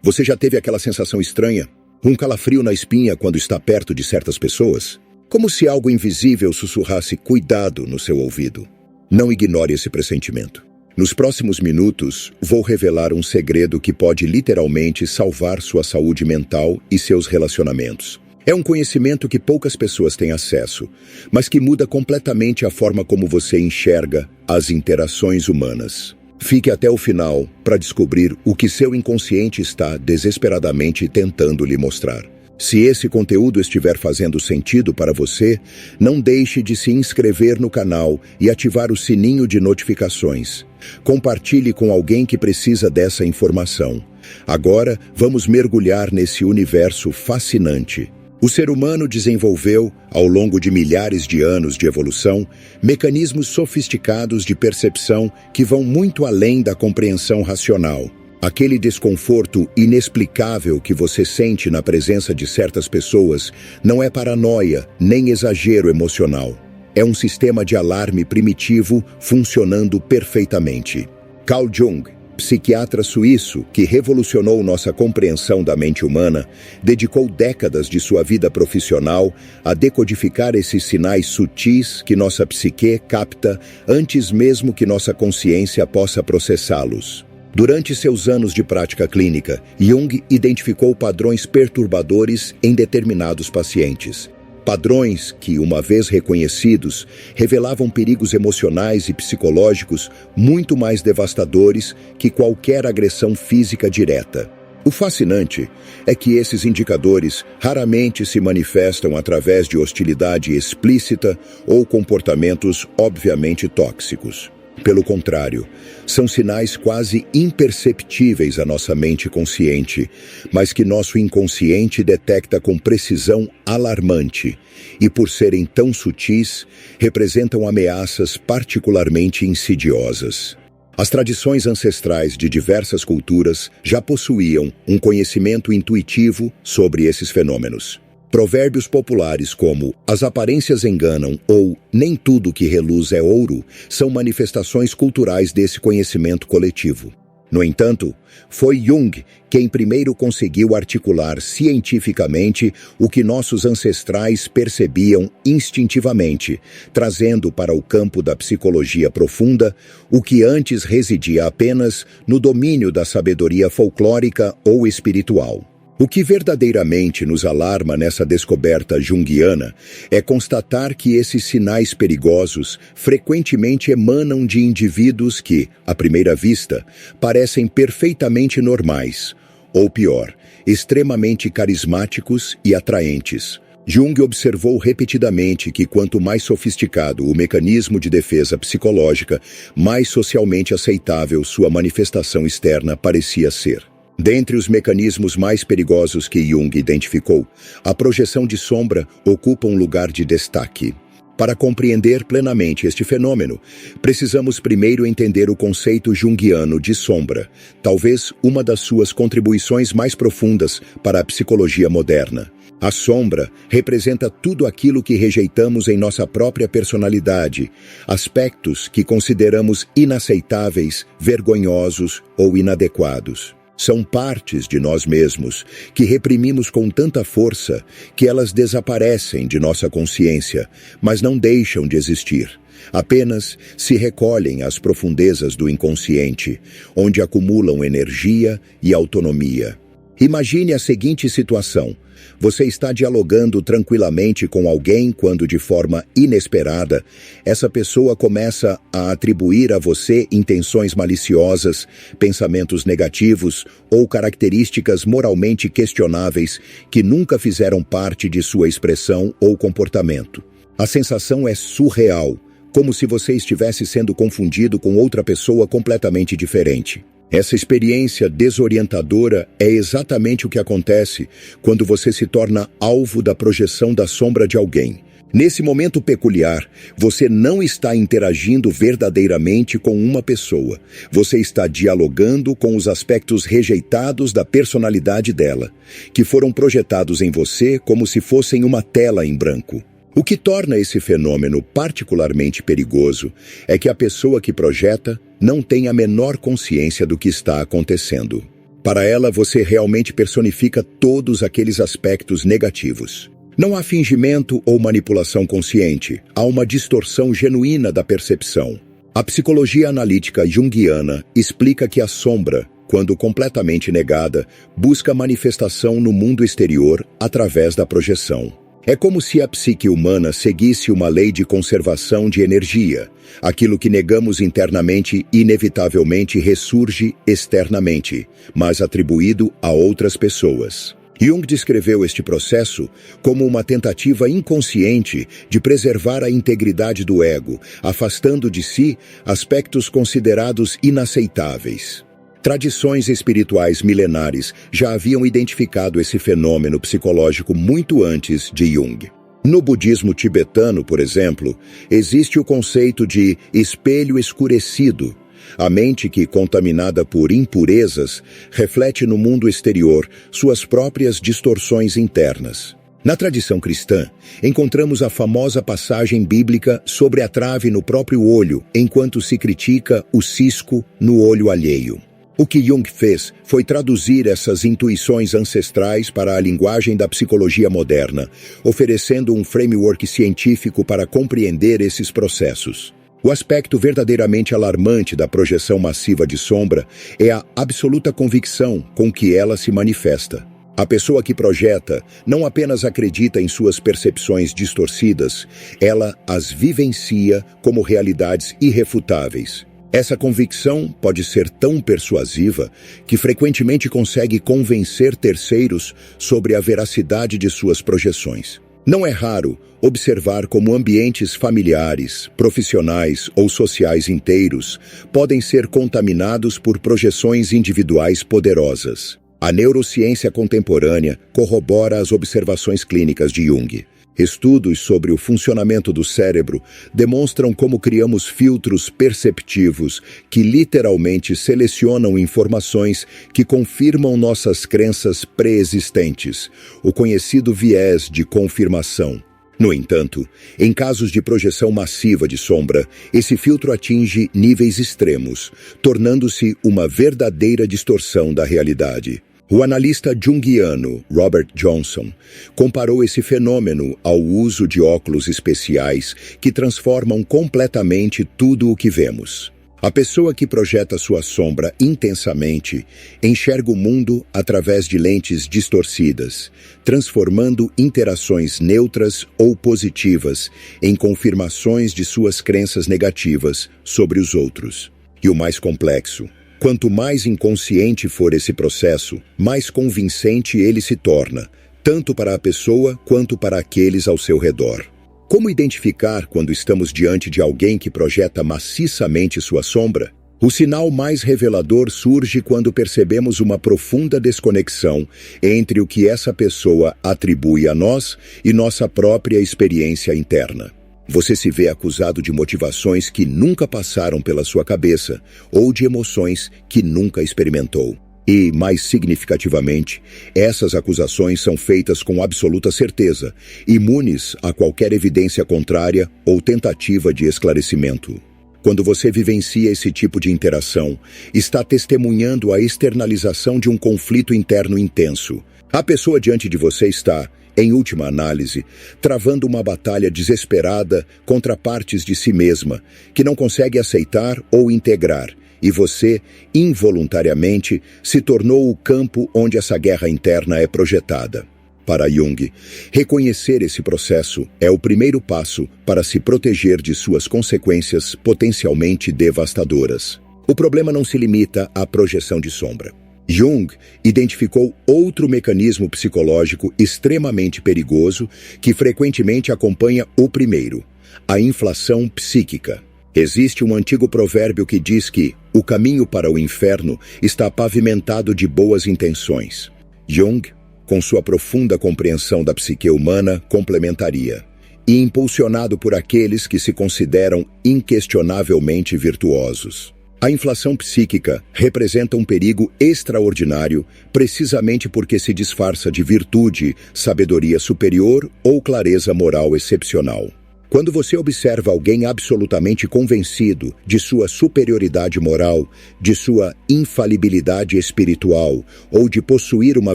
Você já teve aquela sensação estranha? Um calafrio na espinha quando está perto de certas pessoas? Como se algo invisível sussurrasse cuidado no seu ouvido. Não ignore esse pressentimento. Nos próximos minutos, vou revelar um segredo que pode literalmente salvar sua saúde mental e seus relacionamentos. É um conhecimento que poucas pessoas têm acesso, mas que muda completamente a forma como você enxerga as interações humanas. Fique até o final para descobrir o que seu inconsciente está desesperadamente tentando lhe mostrar. Se esse conteúdo estiver fazendo sentido para você, não deixe de se inscrever no canal e ativar o sininho de notificações. Compartilhe com alguém que precisa dessa informação. Agora, vamos mergulhar nesse universo fascinante. O ser humano desenvolveu, ao longo de milhares de anos de evolução, mecanismos sofisticados de percepção que vão muito além da compreensão racional. Aquele desconforto inexplicável que você sente na presença de certas pessoas não é paranoia nem exagero emocional. É um sistema de alarme primitivo funcionando perfeitamente. Carl Jung, psiquiatra suíço que revolucionou nossa compreensão da mente humana, dedicou décadas de sua vida profissional a decodificar esses sinais sutis que nossa psique capta antes mesmo que nossa consciência possa processá-los. Durante seus anos de prática clínica, Jung identificou padrões perturbadores em determinados pacientes. Padrões que, uma vez reconhecidos, revelavam perigos emocionais e psicológicos muito mais devastadores que qualquer agressão física direta. O fascinante é que esses indicadores raramente se manifestam através de hostilidade explícita ou comportamentos obviamente tóxicos. Pelo contrário, são sinais quase imperceptíveis à nossa mente consciente, mas que nosso inconsciente detecta com precisão alarmante e, por serem tão sutis, representam ameaças particularmente insidiosas. As tradições ancestrais de diversas culturas já possuíam um conhecimento intuitivo sobre esses fenômenos. Provérbios populares como "as aparências enganam" ou "nem tudo que reluz é ouro" são manifestações culturais desse conhecimento coletivo. No entanto, foi Jung quem primeiro conseguiu articular cientificamente o que nossos ancestrais percebiam instintivamente, trazendo para o campo da psicologia profunda o que antes residia apenas no domínio da sabedoria folclórica ou espiritual. O que verdadeiramente nos alarma nessa descoberta junguiana é constatar que esses sinais perigosos frequentemente emanam de indivíduos que, à primeira vista, parecem perfeitamente normais, ou pior, extremamente carismáticos e atraentes. Jung observou repetidamente que quanto mais sofisticado o mecanismo de defesa psicológica, mais socialmente aceitável sua manifestação externa parecia ser. Dentre os mecanismos mais perigosos que Jung identificou, a projeção de sombra ocupa um lugar de destaque. Para compreender plenamente este fenômeno, precisamos primeiro entender o conceito junguiano de sombra, talvez uma das suas contribuições mais profundas para a psicologia moderna. A sombra representa tudo aquilo que rejeitamos em nossa própria personalidade, aspectos que consideramos inaceitáveis, vergonhosos ou inadequados. São partes de nós mesmos que reprimimos com tanta força que elas desaparecem de nossa consciência, mas não deixam de existir. Apenas se recolhem às profundezas do inconsciente, onde acumulam energia e autonomia. Imagine a seguinte situação. Você está dialogando tranquilamente com alguém quando, de forma inesperada, essa pessoa começa a atribuir a você intenções maliciosas, pensamentos negativos ou características moralmente questionáveis que nunca fizeram parte de sua expressão ou comportamento. A sensação é surreal, como se você estivesse sendo confundido com outra pessoa completamente diferente. Essa experiência desorientadora é exatamente o que acontece quando você se torna alvo da projeção da sombra de alguém. Nesse momento peculiar, você não está interagindo verdadeiramente com uma pessoa. Você está dialogando com os aspectos rejeitados da personalidade dela, que foram projetados em você como se fossem uma tela em branco. O que torna esse fenômeno particularmente perigoso é que a pessoa que projeta não tem a menor consciência do que está acontecendo. Para ela, você realmente personifica todos aqueles aspectos negativos. Não há fingimento ou manipulação consciente, há uma distorção genuína da percepção. A psicologia analítica junguiana explica que a sombra, quando completamente negada, busca manifestação no mundo exterior através da projeção. É como se a psique humana seguisse uma lei de conservação de energia. Aquilo que negamos internamente inevitavelmente ressurge externamente, mas atribuído a outras pessoas. Jung descreveu este processo como uma tentativa inconsciente de preservar a integridade do ego, afastando de si aspectos considerados inaceitáveis. Tradições espirituais milenares já haviam identificado esse fenômeno psicológico muito antes de Jung. No budismo tibetano, por exemplo, existe o conceito de espelho escurecido. A mente que, contaminada por impurezas, reflete no mundo exterior suas próprias distorções internas. Na tradição cristã, encontramos a famosa passagem bíblica sobre a trave no próprio olho, enquanto se critica o cisco no olho alheio. O que Jung fez foi traduzir essas intuições ancestrais para a linguagem da psicologia moderna, oferecendo um framework científico para compreender esses processos. O aspecto verdadeiramente alarmante da projeção massiva de sombra é a absoluta convicção com que ela se manifesta. A pessoa que projeta não apenas acredita em suas percepções distorcidas, ela as vivencia como realidades irrefutáveis. Essa convicção pode ser tão persuasiva que frequentemente consegue convencer terceiros sobre a veracidade de suas projeções. Não é raro observar como ambientes familiares, profissionais ou sociais inteiros podem ser contaminados por projeções individuais poderosas. A neurociência contemporânea corrobora as observações clínicas de Jung. Estudos sobre o funcionamento do cérebro demonstram como criamos filtros perceptivos que literalmente selecionam informações que confirmam nossas crenças pré-existentes, o conhecido viés de confirmação. No entanto, em casos de projeção massiva de sombra, esse filtro atinge níveis extremos, tornando-se uma verdadeira distorção da realidade. O analista junguiano Robert Johnson comparou esse fenômeno ao uso de óculos especiais que transformam completamente tudo o que vemos. A pessoa que projeta sua sombra intensamente enxerga o mundo através de lentes distorcidas, transformando interações neutras ou positivas em confirmações de suas crenças negativas sobre os outros. E o mais complexo: quanto mais inconsciente for esse processo, mais convincente ele se torna, tanto para a pessoa quanto para aqueles ao seu redor. Como identificar quando estamos diante de alguém que projeta maciçamente sua sombra? O sinal mais revelador surge quando percebemos uma profunda desconexão entre o que essa pessoa atribui a nós e nossa própria experiência interna. Você se vê acusado de motivações que nunca passaram pela sua cabeça ou de emoções que nunca experimentou. E, mais significativamente, essas acusações são feitas com absoluta certeza, imunes a qualquer evidência contrária ou tentativa de esclarecimento. Quando você vivencia esse tipo de interação, está testemunhando a externalização de um conflito interno intenso. A pessoa diante de você está, em última análise, travando uma batalha desesperada contra partes de si mesma, que não consegue aceitar ou integrar, e você, involuntariamente, se tornou o campo onde essa guerra interna é projetada. Para Jung, reconhecer esse processo é o primeiro passo para se proteger de suas consequências potencialmente devastadoras. O problema não se limita à projeção de sombra. Jung identificou outro mecanismo psicológico extremamente perigoso que frequentemente acompanha o primeiro: a inflação psíquica. Existe um antigo provérbio que diz que o caminho para o inferno está pavimentado de boas intenções. Jung, com sua profunda compreensão da psique humana, complementaria: e impulsionado por aqueles que se consideram inquestionavelmente virtuosos. A inflação psíquica representa um perigo extraordinário precisamente porque se disfarça de virtude, sabedoria superior ou clareza moral excepcional. Quando você observa alguém absolutamente convencido de sua superioridade moral, de sua infalibilidade espiritual ou de possuir uma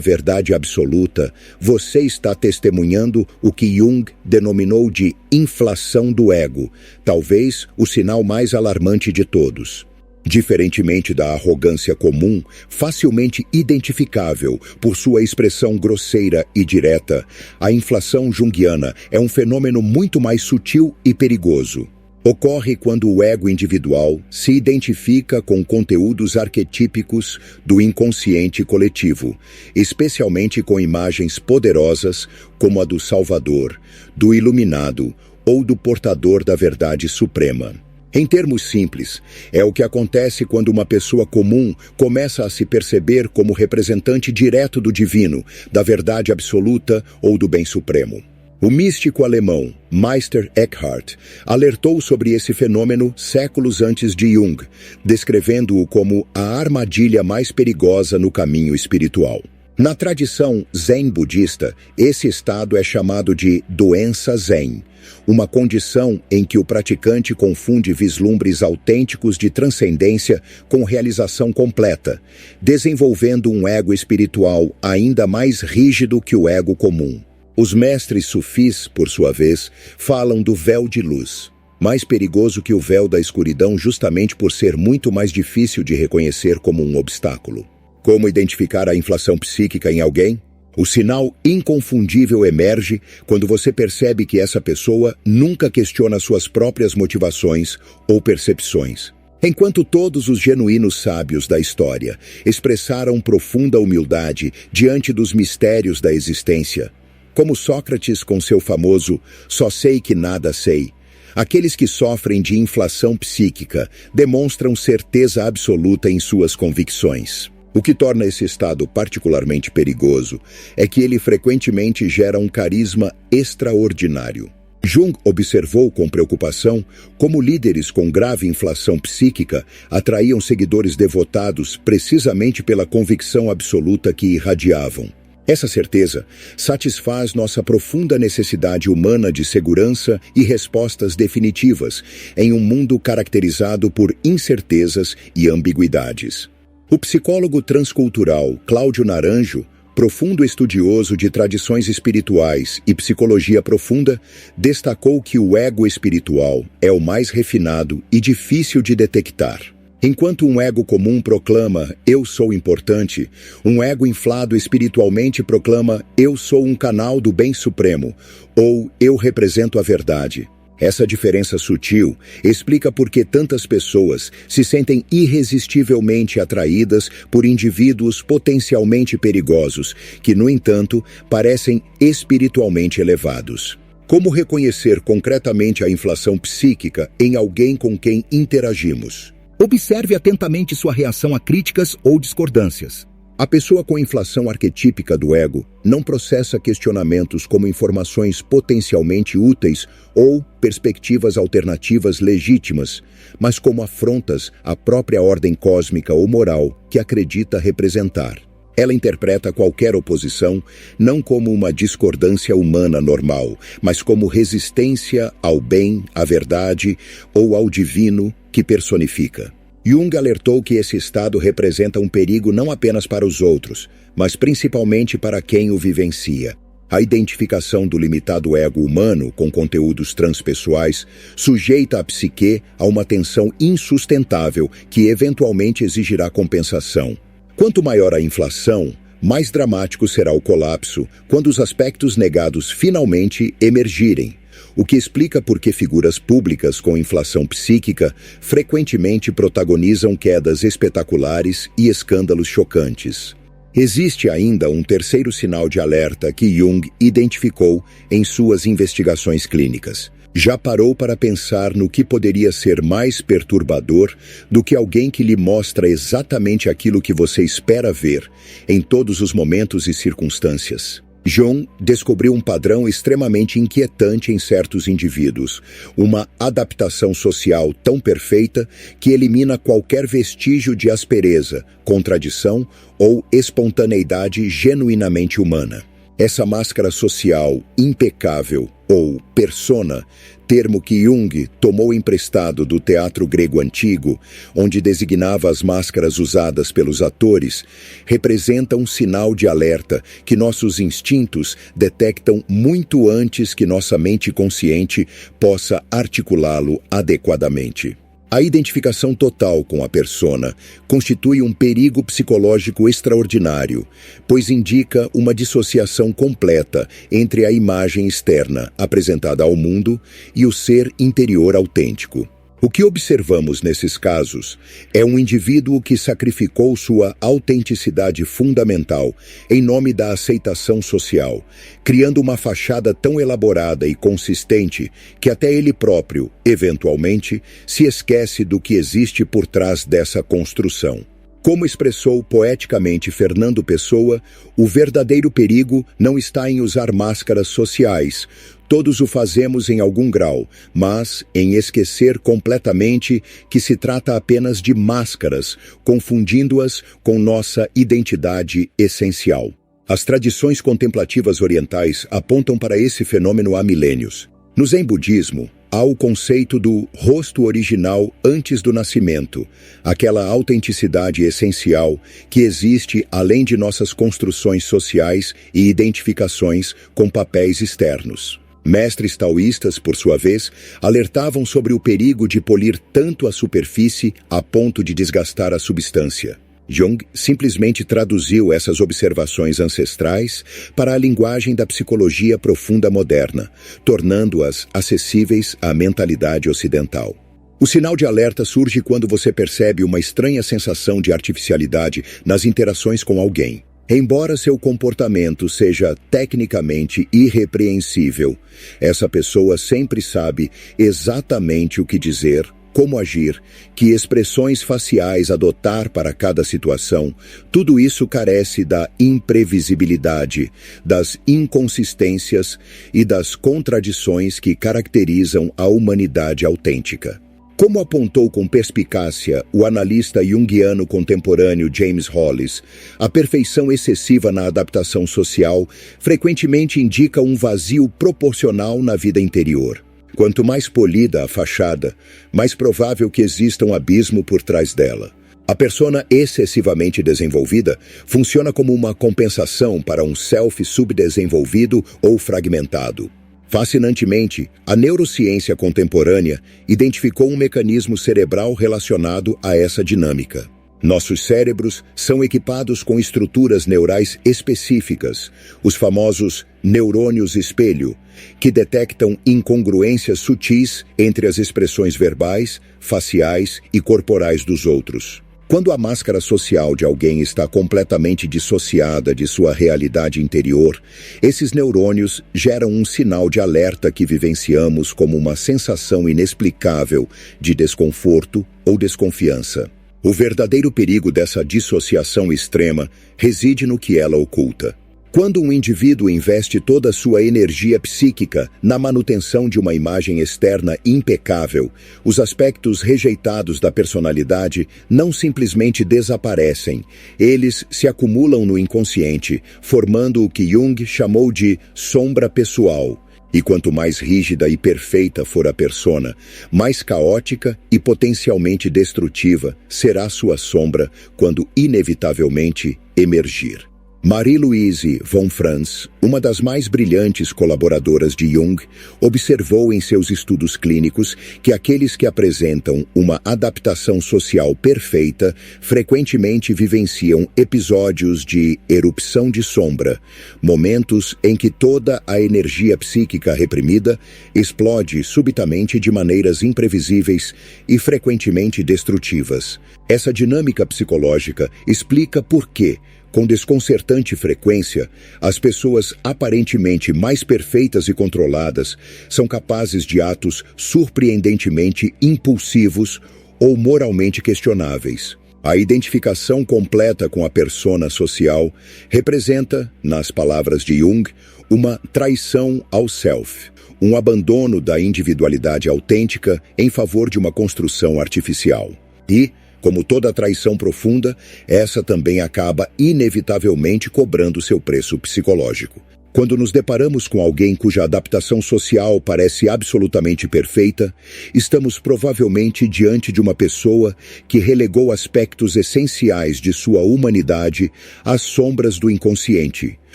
verdade absoluta, você está testemunhando o que Jung denominou de inflação do ego, talvez o sinal mais alarmante de todos. Diferentemente da arrogância comum, facilmente identificável por sua expressão grosseira e direta, a inflação junguiana é um fenômeno muito mais sutil e perigoso. Ocorre quando o ego individual se identifica com conteúdos arquetípicos do inconsciente coletivo, especialmente com imagens poderosas como a do Salvador, do Iluminado ou do portador da verdade suprema. Em termos simples, é o que acontece quando uma pessoa comum começa a se perceber como representante direto do divino, da verdade absoluta ou do bem supremo. O místico alemão Meister Eckhart alertou sobre esse fenômeno séculos antes de Jung, descrevendo-o como a armadilha mais perigosa no caminho espiritual. Na tradição zen budista, esse estado é chamado de doença zen, uma condição em que o praticante confunde vislumbres autênticos de transcendência com realização completa, desenvolvendo um ego espiritual ainda mais rígido que o ego comum. Os mestres sufis, por sua vez, falam do véu de luz, mais perigoso que o véu da escuridão justamente por ser muito mais difícil de reconhecer como um obstáculo. Como identificar a inflação psíquica em alguém? O sinal inconfundível emerge quando você percebe que essa pessoa nunca questiona suas próprias motivações ou percepções. Enquanto todos os genuínos sábios da história expressaram profunda humildade diante dos mistérios da existência, como Sócrates com seu famoso "só sei que nada sei", aqueles que sofrem de inflação psíquica demonstram certeza absoluta em suas convicções. O que torna esse estado particularmente perigoso é que ele frequentemente gera um carisma extraordinário. Jung observou com preocupação como líderes com grave inflação psíquica atraíam seguidores devotados precisamente pela convicção absoluta que irradiavam. Essa certeza satisfaz nossa profunda necessidade humana de segurança e respostas definitivas em um mundo caracterizado por incertezas e ambiguidades. O psicólogo transcultural Cláudio Naranjo, profundo estudioso de tradições espirituais e psicologia profunda, destacou que o ego espiritual é o mais refinado e difícil de detectar. Enquanto um ego comum proclama "eu sou importante", um ego inflado espiritualmente proclama "eu sou um canal do bem supremo" ou "eu represento a verdade". Essa diferença sutil explica por que tantas pessoas se sentem irresistivelmente atraídas por indivíduos potencialmente perigosos, que, no entanto, parecem espiritualmente elevados. Como reconhecer concretamente a inflação psíquica em alguém com quem interagimos? Observe atentamente sua reação a críticas ou discordâncias. A pessoa com inflação arquetípica do ego não processa questionamentos como informações potencialmente úteis ou perspectivas alternativas legítimas, mas como afrontas à própria ordem cósmica ou moral que acredita representar. Ela interpreta qualquer oposição não como uma discordância humana normal, mas como resistência ao bem, à verdade ou ao divino que personifica. Jung alertou que esse estado representa um perigo não apenas para os outros, mas principalmente para quem o vivencia. A identificação do limitado ego humano com conteúdos transpessoais sujeita a psique a uma tensão insustentável que eventualmente exigirá compensação. Quanto maior a inflação, mais dramático será o colapso quando os aspectos negados finalmente emergirem, o que explica por que figuras públicas com inflação psíquica frequentemente protagonizam quedas espetaculares e escândalos chocantes. Existe ainda um terceiro sinal de alerta que Jung identificou em suas investigações clínicas. Já parou para pensar no que poderia ser mais perturbador do que alguém que lhe mostra exatamente aquilo que você espera ver, em todos os momentos e circunstâncias? Jung descobriu um padrão extremamente inquietante em certos indivíduos, uma adaptação social tão perfeita que elimina qualquer vestígio de aspereza, contradição ou espontaneidade genuinamente humana. Essa máscara social impecável, ou persona, termo que Jung tomou emprestado do teatro grego antigo, onde designava as máscaras usadas pelos atores, representa um sinal de alerta que nossos instintos detectam muito antes que nossa mente consciente possa articulá-lo adequadamente. A identificação total com a persona constitui um perigo psicológico extraordinário, pois indica uma dissociação completa entre a imagem externa apresentada ao mundo e o ser interior autêntico. O que observamos nesses casos é um indivíduo que sacrificou sua autenticidade fundamental em nome da aceitação social, criando uma fachada tão elaborada e consistente que até ele próprio, eventualmente, se esquece do que existe por trás dessa construção. Como expressou poeticamente Fernando Pessoa, o verdadeiro perigo não está em usar máscaras sociais. Todos o fazemos em algum grau, mas em esquecer completamente que se trata apenas de máscaras, confundindo-as com nossa identidade essencial. As tradições contemplativas orientais apontam para esse fenômeno há milênios. No Zen budismo, há o conceito do rosto original antes do nascimento, aquela autenticidade essencial que existe além de nossas construções sociais e identificações com papéis externos. Mestres taoístas, por sua vez, alertavam sobre o perigo de polir tanto a superfície a ponto de desgastar a substância. Jung simplesmente traduziu essas observações ancestrais para a linguagem da psicologia profunda moderna, tornando-as acessíveis à mentalidade ocidental. O sinal de alerta surge quando você percebe uma estranha sensação de artificialidade nas interações com alguém. Embora seu comportamento seja tecnicamente irrepreensível, essa pessoa sempre sabe exatamente o que dizer, como agir, que expressões faciais adotar para cada situação. Tudo isso carece da imprevisibilidade, das inconsistências e das contradições que caracterizam a humanidade autêntica. Como apontou com perspicácia o analista junguiano contemporâneo James Hollis, a perfeição excessiva na adaptação social frequentemente indica um vazio proporcional na vida interior. Quanto mais polida a fachada, mais provável que exista um abismo por trás dela. A persona excessivamente desenvolvida funciona como uma compensação para um self subdesenvolvido ou fragmentado. Fascinantemente, a neurociência contemporânea identificou um mecanismo cerebral relacionado a essa dinâmica. Nossos cérebros são equipados com estruturas neurais específicas, os famosos neurônios espelho, que detectam incongruências sutis entre as expressões verbais, faciais e corporais dos outros. Quando a máscara social de alguém está completamente dissociada de sua realidade interior, esses neurônios geram um sinal de alerta que vivenciamos como uma sensação inexplicável de desconforto ou desconfiança. O verdadeiro perigo dessa dissociação extrema reside no que ela oculta. Quando um indivíduo investe toda a sua energia psíquica na manutenção de uma imagem externa impecável, os aspectos rejeitados da personalidade não simplesmente desaparecem, eles se acumulam no inconsciente, formando o que Jung chamou de sombra pessoal. E quanto mais rígida e perfeita for a persona, mais caótica e potencialmente destrutiva será sua sombra quando inevitavelmente emergir. Marie-Louise von Franz, uma das mais brilhantes colaboradoras de Jung, observou em seus estudos clínicos que aqueles que apresentam uma adaptação social perfeita frequentemente vivenciam episódios de erupção de sombra, momentos em que toda a energia psíquica reprimida explode subitamente de maneiras imprevisíveis e frequentemente destrutivas. Essa dinâmica psicológica explica por que, com desconcertante frequência, as pessoas aparentemente mais perfeitas e controladas são capazes de atos surpreendentemente impulsivos ou moralmente questionáveis. A identificação completa com a persona social representa, nas palavras de Jung, uma traição ao self, um abandono da individualidade autêntica em favor de uma construção artificial. E, como toda traição profunda, essa também acaba inevitavelmente cobrando seu preço psicológico. Quando nos deparamos com alguém cuja adaptação social parece absolutamente perfeita, estamos provavelmente diante de uma pessoa que relegou aspectos essenciais de sua humanidade às sombras do inconsciente,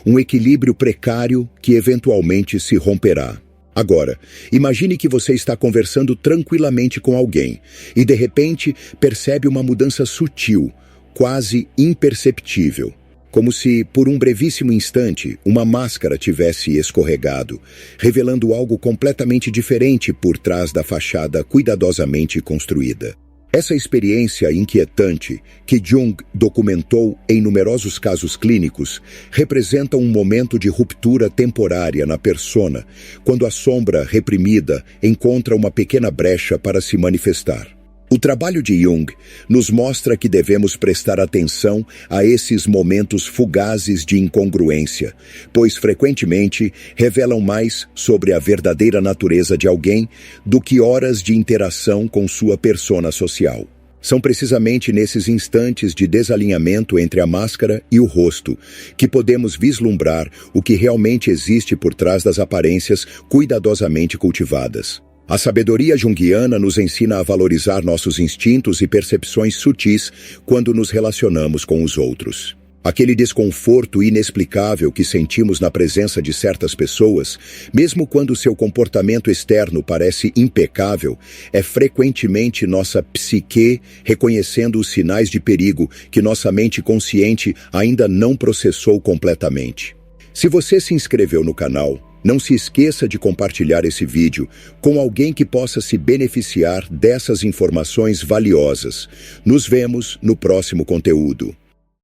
um equilíbrio precário que eventualmente se romperá. Agora, imagine que você está conversando tranquilamente com alguém e, de repente, percebe uma mudança sutil, quase imperceptível. Como se, por um brevíssimo instante, uma máscara tivesse escorregado, revelando algo completamente diferente por trás da fachada cuidadosamente construída. Essa experiência inquietante, que Jung documentou em numerosos casos clínicos, representa um momento de ruptura temporária na persona, quando a sombra reprimida encontra uma pequena brecha para se manifestar. O trabalho de Jung nos mostra que devemos prestar atenção a esses momentos fugazes de incongruência, pois frequentemente revelam mais sobre a verdadeira natureza de alguém do que horas de interação com sua persona social. São precisamente nesses instantes de desalinhamento entre a máscara e o rosto que podemos vislumbrar o que realmente existe por trás das aparências cuidadosamente cultivadas. A sabedoria junguiana nos ensina a valorizar nossos instintos e percepções sutis quando nos relacionamos com os outros. Aquele desconforto inexplicável que sentimos na presença de certas pessoas, mesmo quando seu comportamento externo parece impecável, é frequentemente nossa psique reconhecendo os sinais de perigo que nossa mente consciente ainda não processou completamente. Se você se inscreveu no canal, não se esqueça de compartilhar esse vídeo com alguém que possa se beneficiar dessas informações valiosas. Nos vemos no próximo conteúdo.